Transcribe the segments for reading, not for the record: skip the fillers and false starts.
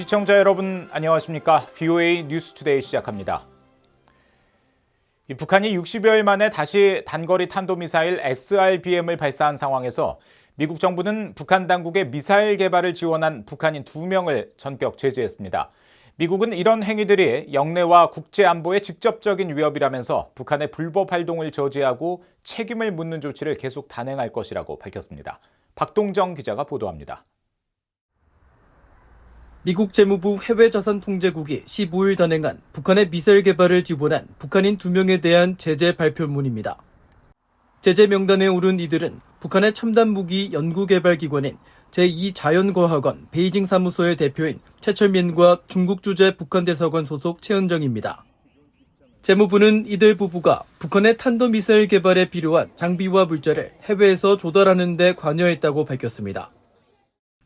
시청자 여러분 안녕하십니까? VOA 뉴스투데이 시작합니다. 북한이 60여일 만에 다시 단거리 탄도미사일 SRBM을 발사한 상황에서 미국 정부는 북한 당국의 미사일 개발을 지원한 북한인 2명을 전격 제재했습니다. 미국은 이런 행위들이 영내와 국제 안보에 직접적인 위협이라면서 북한의 불법 활동을 저지하고 책임을 묻는 조치를 계속 단행할 것이라고 밝혔습니다. 박동정 기자가 보도합니다. 미국 재무부 해외자산통제국이 15일 단행한 북한의 미사일 개발을 지원한 북한인 2명에 대한 제재 발표문입니다. 제재 명단에 오른 이들은 북한의 첨단 무기 연구개발기관인 제2자연과학원 베이징 사무소의 대표인 최철민과 중국 주재 북한대사관 소속 최은정입니다. 재무부는 이들 부부가 북한의 탄도미사일 개발에 필요한 장비와 물자를 해외에서 조달하는 데 관여했다고 밝혔습니다.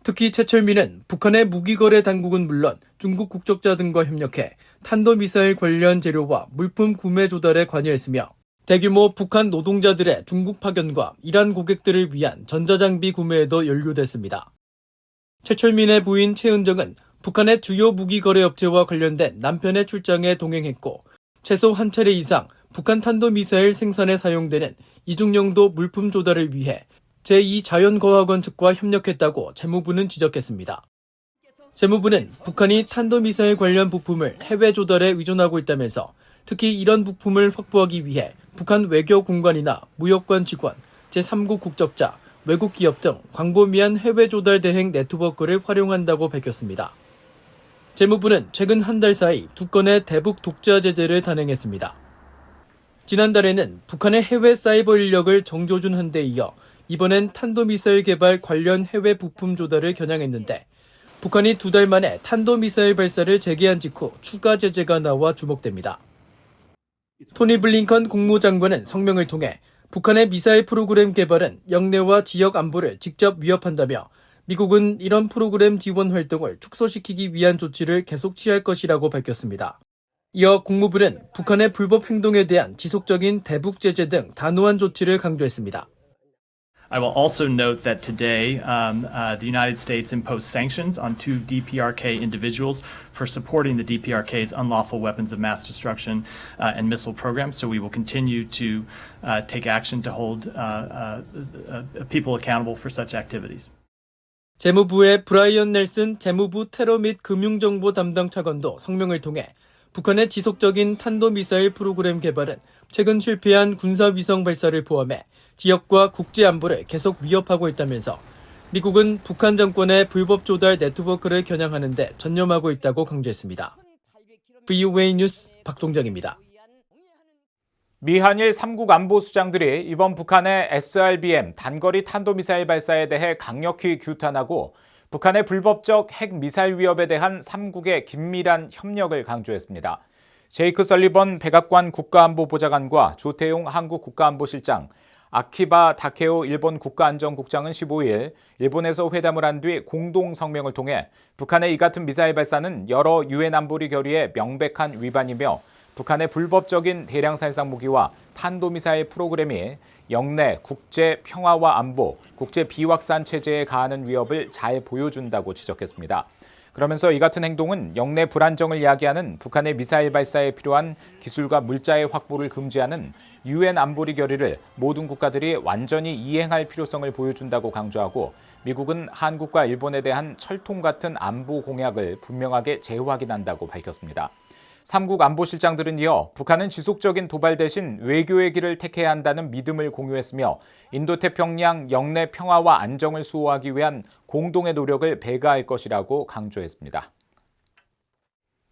특히 최철민은 북한의 무기거래 당국은 물론 중국 국적자 등과 협력해 탄도미사일 관련 재료와 물품 구매 조달에 관여했으며 대규모 북한 노동자들의 중국 파견과 이란 고객들을 위한 전자장비 구매에도 연루됐습니다. 최철민의 부인 최은정은 북한의 주요 무기거래 업체와 관련된 남편의 출장에 동행했고 최소 한 차례 이상 북한 탄도미사일 생산에 사용되는 이중용도 물품 조달을 위해 제2자연과학원 측과 협력했다고 재무부는 지적했습니다. 재무부는 북한이 탄도미사일 관련 부품을 해외 조달에 의존하고 있다면서 특히 이런 부품을 확보하기 위해 북한 외교공관이나 무역관 직원, 제3국 국적자, 외국 기업 등 광범위한 해외 조달 대행 네트워크를 활용한다고 밝혔습니다. 재무부는 최근 한 달 사이 2건의 대북 독자 제재를 단행했습니다. 지난달에는 북한의 해외 사이버 인력을 정조준한 데 이어 이번엔 탄도미사일 개발 관련 해외 부품 조달을 겨냥했는데 북한이 2달 만에 탄도미사일 발사를 재개한 직후 추가 제재가 나와 주목됩니다. 토니 블링컨 국무장관은 성명을 통해 북한의 미사일 프로그램 개발은 영내와 지역 안보를 직접 위협한다며 미국은 이런 프로그램 지원 활동을 축소시키기 위한 조치를 계속 취할 것이라고 밝혔습니다. 이어 국무부는 북한의 불법 행동에 대한 지속적인 대북 제재 등 단호한 조치를 강조했습니다. I will also note that today the United States imposed sanctions on 2 DPRK individuals for supporting the DPRK's unlawful weapons of mass destruction and missile programs. So we will continue to take action to hold people accountable for such activities. 재무부의 브라이언 넬슨 재무부 테러 및 금융정보 담당 차관도 성명을 통해 북한의 지속적인 탄도미사일 프로그램 개발은 최근 실패한 군사위성 발사를 포함해 지역과 국제 안보를 계속 위협하고 있다면서 미국은 북한 정권의 불법 조달 네트워크를 겨냥하는 데 전념하고 있다고 강조했습니다. VOA 뉴스 박동정입니다. 미한일 3국 안보수장들이 이번 북한의 SRBM 단거리 탄도미사일 발사에 대해 강력히 규탄하고 북한의 불법적 핵미사일 위협에 대한 3국의 긴밀한 협력을 강조했습니다. 제이크 설리번 백악관 국가안보보좌관과 조태용 한국 국가안보실장, 아키바 다케오 일본 국가안전국장은 15일 일본에서 회담을 한 뒤 공동 성명을 통해 북한의 이 같은 미사일 발사는 여러 유엔 안보리 결의의 명백한 위반이며 북한의 불법적인 대량 살상 무기와 탄도미사일 프로그램이 영내 국제 평화와 안보, 국제 비확산 체제에 가하는 위협을 잘 보여준다고 지적했습니다. 그러면서 이 같은 행동은 영내 불안정을 야기하는 북한의 미사일 발사에 필요한 기술과 물자의 확보를 금지하는 유엔 안보리 결의를 모든 국가들이 완전히 이행할 필요성을 보여준다고 강조하고 미국은 한국과 일본에 대한 철통 같은 안보 공약을 분명하게 재확인한다고 밝혔습니다. 3국 안보실장들은 이어 북한은 지속적인 도발 대신 외교의 길을 택해야 한다는 믿음을 공유했으며 인도태평양 영내 평화와 안정을 수호하기 위한 공동의 노력을 배가할 것이라고 강조했습니다.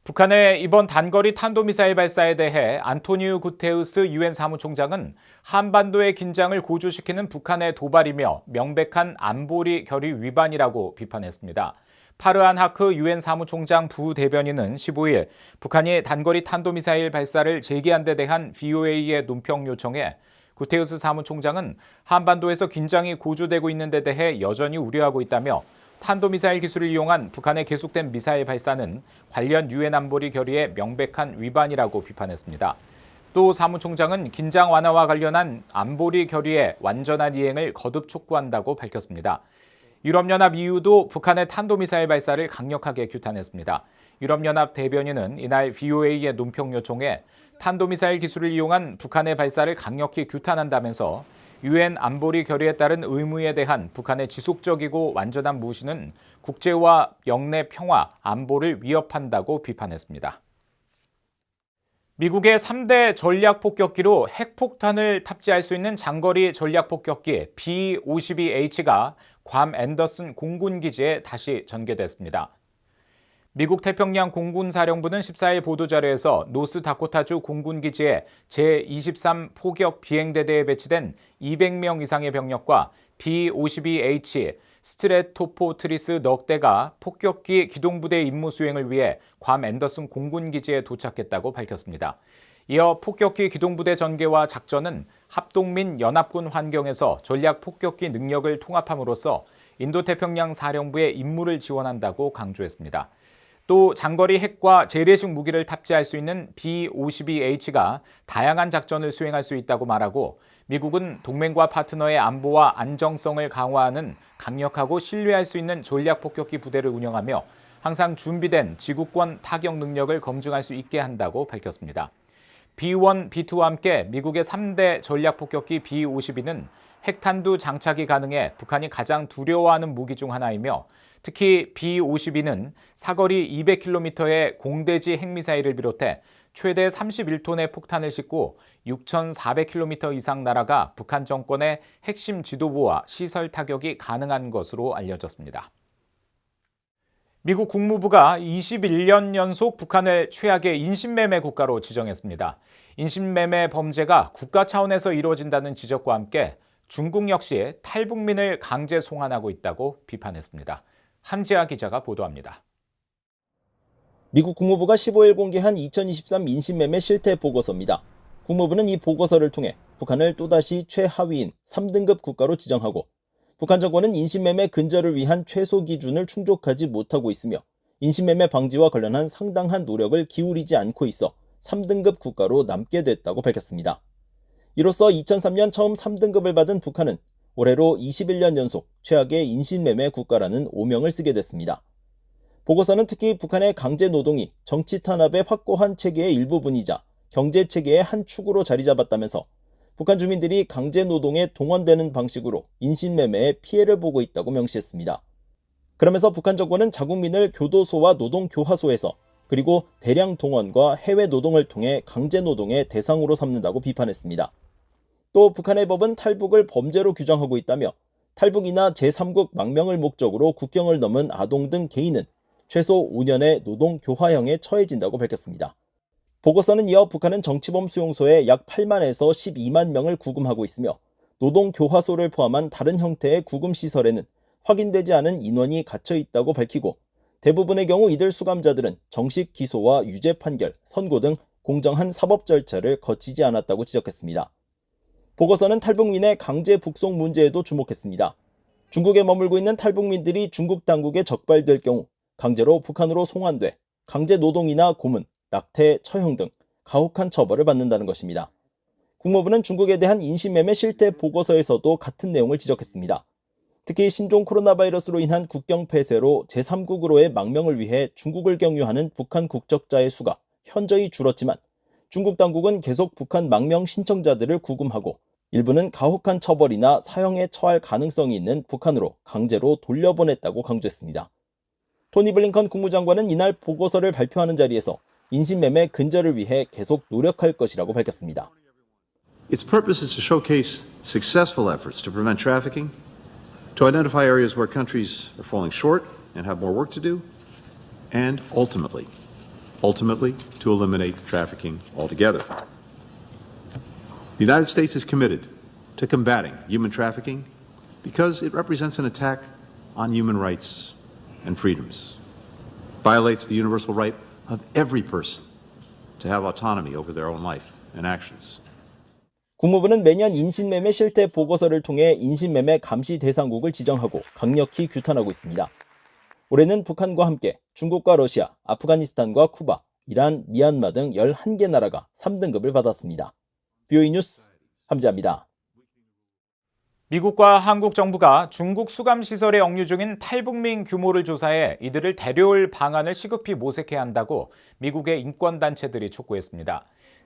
북한의 이번 단거리 탄도미사일 발사에 대해 안토니우 구테우스 유엔 사무총장은 한반도의 긴장을 고조시키는 북한의 도발이며 명백한 안보리 결의 위반이라고 비판했습니다. 파르한 하크 유엔 사무총장 부대변인은 15일 북한이 단거리 탄도미사일 발사를 재개한 데 대한 VOA의 논평 요청에 구테우스 사무총장은 한반도에서 긴장이 고조되고 있는 데 대해 여전히 우려하고 있다며 탄도미사일 기술을 이용한 북한의 계속된 미사일 발사는 관련 유엔 안보리 결의의 명백한 위반이라고 비판했습니다. 또 사무총장은 긴장 완화와 관련한 안보리 결의의 완전한 이행을 거듭 촉구한다고 밝혔습니다. 유럽연합 EU도 북한의 탄도미사일 발사를 강력하게 규탄했습니다. 유럽연합 대변인은 이날 VOA의 논평 요청에 탄도미사일 기술을 이용한 북한의 발사를 강력히 규탄한다면서 유엔 안보리 결의에 따른 의무에 대한 북한의 지속적이고 완전한 무시는 국제와 영내 평화, 안보를 위협한다고 비판했습니다. 미국의 3대 전략폭격기로 핵폭탄을 탑재할 수 있는 장거리 전략폭격기 B-52H가 괌 앤더슨 공군기지에 다시 전개됐습니다. 미국 태평양 공군사령부는 14일 보도자료에서 노스다코타주 공군기지에 제-23 포격 비행대대에 배치된 200명 이상의 병력과 B-52H 스트레토포트리스 넉 대가 폭격기 기동부대 임무 수행을 위해 괌 앤더슨 공군기지에 도착했다고 밝혔습니다. 이어 폭격기 기동부대 전개와 작전은 합동민 연합군 환경에서 전략 폭격기 능력을 통합함으로써 인도태평양 사령부의 임무를 지원한다고 강조했습니다. 또 장거리 핵과 재래식 무기를 탑재할 수 있는 B-52H가 다양한 작전을 수행할 수 있다고 말하고 미국은 동맹과 파트너의 안보와 안정성을 강화하는 강력하고 신뢰할 수 있는 전략 폭격기 부대를 운영하며 항상 준비된 지구권 타격 능력을 검증할 수 있게 한다고 밝혔습니다. B-1, B-2와 함께 미국의 3대 전략 폭격기 B-52는 핵탄두 장착이 가능해 북한이 가장 두려워하는 무기 중 하나이며 특히 B-52는 사거리 200km의 공대지 핵미사일을 비롯해 최대 31톤의 폭탄을 싣고 6,400km 이상 날아가 북한 정권의 핵심 지도부와 시설 타격이 가능한 것으로 알려졌습니다. 미국 국무부가 21년 연속 북한을 최악의 인신매매 국가로 지정했습니다. 인신매매 범죄가 국가 차원에서 이루어진다는 지적과 함께 중국 역시 탈북민을 강제 송환하고 있다고 비판했습니다. 함지아 기자가 보도합니다. 미국 국무부가 15일 공개한 2023 인신매매 실태 보고서입니다. 국무부는 이 보고서를 통해 북한을 또다시 최하위인 3등급 국가로 지정하고 북한 정권은 인신매매 근절을 위한 최소 기준을 충족하지 못하고 있으며 인신매매 방지와 관련한 상당한 노력을 기울이지 않고 있어 3등급 국가로 남게 됐다고 밝혔습니다. 이로써 2003년 처음 3등급을 받은 북한은 올해로 21년 연속 최악의 인신매매 국가라는 오명을 쓰게 됐습니다. 보고서는 특히 북한의 강제 노동이 정치 탄압의 확고한 체계의 일부분이자 경제 체계의 한 축으로 자리 잡았다면서 북한 주민들이 강제 노동에 동원되는 방식으로 인신매매에 피해를 보고 있다고 명시했습니다. 그러면서 북한 정권은 자국민을 교도소와 노동교화소에서 그리고 대량 동원과 해외 노동을 통해 강제 노동의 대상으로 삼는다고 비판했습니다. 또 북한의 법은 탈북을 범죄로 규정하고 있다며 탈북이나 제3국 망명을 목적으로 국경을 넘은 아동 등 개인은 최소 5년의 노동교화형에 처해진다고 밝혔습니다. 보고서는 이어 북한은 정치범 수용소에 약 8만에서 12만 명을 구금하고 있으며 노동교화소를 포함한 다른 형태의 구금시설에는 확인되지 않은 인원이 갇혀 있다고 밝히고 대부분의 경우 이들 수감자들은 정식 기소와 유죄 판결, 선고 등 공정한 사법 절차를 거치지 않았다고 지적했습니다. 보고서는 탈북민의 강제 북송 문제에도 주목했습니다. 중국에 머물고 있는 탈북민들이 중국 당국에 적발될 경우 강제로 북한으로 송환돼 강제 노동이나 고문, 낙태, 처형 등 가혹한 처벌을 받는다는 것입니다. 국무부는 중국에 대한 인신매매 실태 보고서에서도 같은 내용을 지적했습니다. 특히 신종 코로나 바이러스로 인한 국경 폐쇄로 제3국으로의 망명을 위해 중국을 경유하는 북한 국적자의 수가 현저히 줄었지만 중국 당국은 계속 북한 망명 신청자들을 구금하고 일부는 가혹한 처벌이나 사형에 처할 가능성이 있는 북한으로 강제로 돌려보냈다고 강조했습니다. 토니 블링컨 국무장관은 이날 보고서를 발표하는 자리에서 인신매매 근절을 위해 계속 노력할 것이라고 밝혔습니다. Its purpose is to showcase successful efforts to prevent trafficking, to identify areas where countries are falling short and have more work to do, and ultimately to eliminate trafficking altogether. The United States is committed to combating human trafficking because it represents an attack on human rights and freedoms, violates the universal right of every person to have autonomy over their own life and actions. 국무부는 매년 인신매매 실태 보고서를 통해 인신매매 감시 대상국을 지정하고 강력히 규탄하고 있습니다. 올해는 북한과 함께 중국과 러시아, 아프가니스탄과 쿠바, 이란, 미얀마 등 11개 나라가 3등급을 받았습니다. BOE 뉴스 함지아입니다. 미국과 한국 정부가 중국 수감시설에 억류 중인 탈북민 규모를 조사해 이들을 데려올 방안을 시급히 모색해야 한다고 미국의 인권단체들이 촉구했습니다.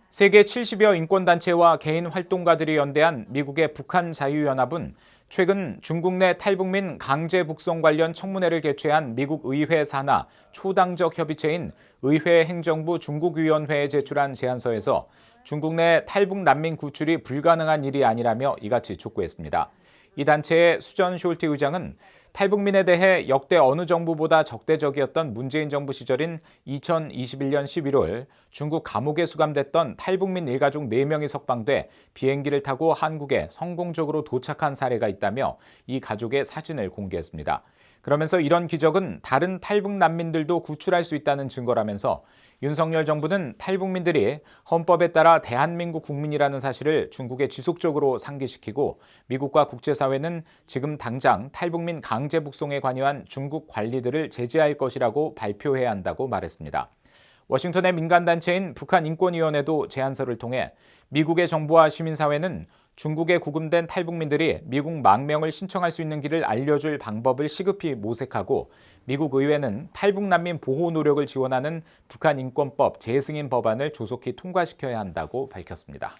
세계 70여 인권단체와 개인 활동가들이 연대한 미국의 북한 자유연합은 최근 중국 내 탈북민 강제 북송 관련 청문회를 개최한 미국 의회 산하 초당적 협의체인 의회행정부 중국위원회에 제출한 제안서에서 중국 내 탈북 난민 구출이 불가능한 일이 아니라며 이같이 촉구했습니다. 이 단체의 수전 숄티 의장은 탈북민에 대해 역대 어느 정부보다 적대적이었던 문재인 정부 시절인 2021년 11월 중국 감옥에 수감됐던 탈북민 일가족 4명이 석방돼 비행기를 타고 한국에 성공적으로 도착한 사례가 있다며 이 가족의 사진을 공개했습니다. 그러면서 이런 기적은 다른 탈북 난민들도 구출할 수 있다는 증거라면서 윤석열 정부는 탈북민들이 헌법에 따라 대한민국 국민이라는 사실을 중국에 지속적으로 상기시키고 미국과 국제사회는 지금 당장 탈북민 강제 북송에 관여한 중국 관리들을 제재할 것이라고 발표해야 한다고 말했습니다. 워싱턴의 민간단체인 북한인권위원회도 제안서를 통해 미국의 정부와 시민사회는 중국에 구금된 탈북민들이 미국 망명을 신청할 수 있는 길을 알려줄 방법을 시급히 모색하고 미국 의회는 탈북 난민 보호 노력을 지원하는 북한인권법 재승인 법안을 조속히 통과시켜야 한다고 밝혔습니다.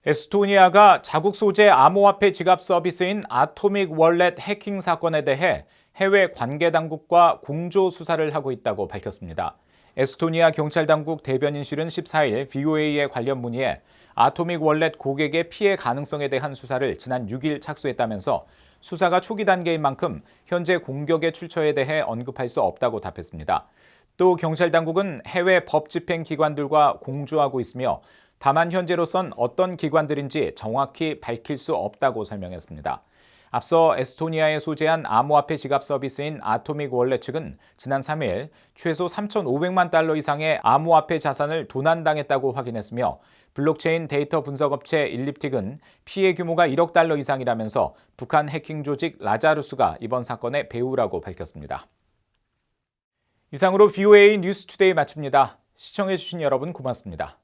에스토니아가 자국 소재 암호화폐 지갑 서비스인 아토믹 월렛 해킹 사건에 대해 해외 관계 당국과 공조 수사를 하고 있다고 밝혔습니다. 에스토니아 경찰당국 대변인실은 14일 VOA에 관련 문의에 아토믹 월렛 고객의 피해 가능성에 대한 수사를 지난 6일 착수했다면서 수사가 초기 단계인 만큼 현재 공격의 출처에 대해 언급할 수 없다고 답했습니다. 또 경찰당국은 해외 법 집행 기관들과 공조하고 있으며 다만 현재로선 어떤 기관들인지 정확히 밝힐 수 없다고 설명했습니다. 앞서 에스토니아에 소재한 암호화폐 지갑 서비스인 아토믹 월렛 측은 지난 3일 최소 3,500만 달러 이상의 암호화폐 자산을 도난당했다고 확인했으며 블록체인 데이터 분석업체 일립틱은 피해 규모가 1억 달러 이상이라면서 북한 해킹 조직 라자루스가 이번 사건의 배후라고 밝혔습니다. 이상으로 VOA 뉴스투데이 마칩니다. 시청해주신 여러분 고맙습니다.